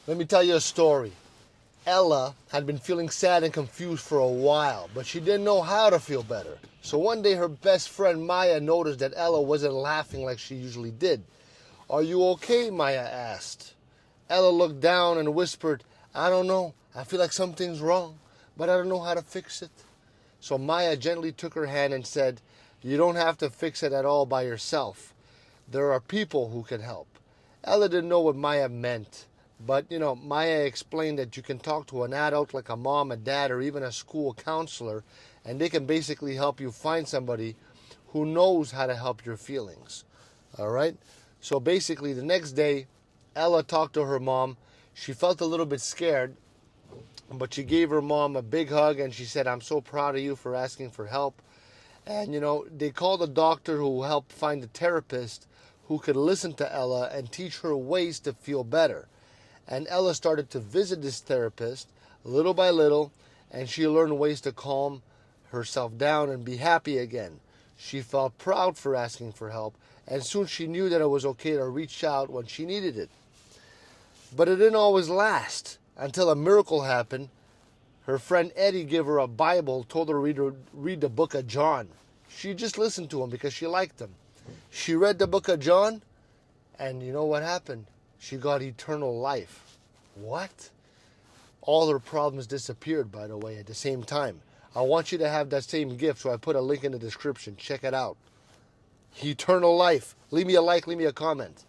Let me tell you a story. Ella had been feeling sad and confused for a while, but she didn't know how to feel better. So one day her best friend Maya noticed that Ella wasn't laughing like she usually did. "Are you okay?" Maya asked. Ella looked down and whispered, "I don't know. I feel like something's wrong, but I don't know how to fix it." So Maya gently took her hand and said, "You don't have to fix it at all by yourself. There are people who can help." Ella didn't know what Maya meant, but Maya explained that you can talk to an adult like a mom, a dad, or even a school counselor, and they can basically help you find somebody who knows how to help your feelings. All right? So basically, the next day, Ella talked to her mom. She felt a little bit scared, but she gave her mom a big hug and she said, "I'm so proud of you for asking for help." And they called a doctor who helped find a therapist who could listen to Ella and teach her ways to feel better. And Ella started to visit this therapist little by little, and she learned ways to calm herself down and be happy again. She felt proud for asking for help, and soon she knew that it was okay to reach out when she needed it. But it didn't always last until a miracle happened. Her friend Eddie gave her a Bible, told her to read the book of John. She just listened to him because she liked him. She read the book of John, and you know what happened? She got eternal life. What? All her problems disappeared, by the way, at the same time. I want you to have that same gift, so I put a link in the description. Check it out. Eternal life. Leave me a like, leave me a comment.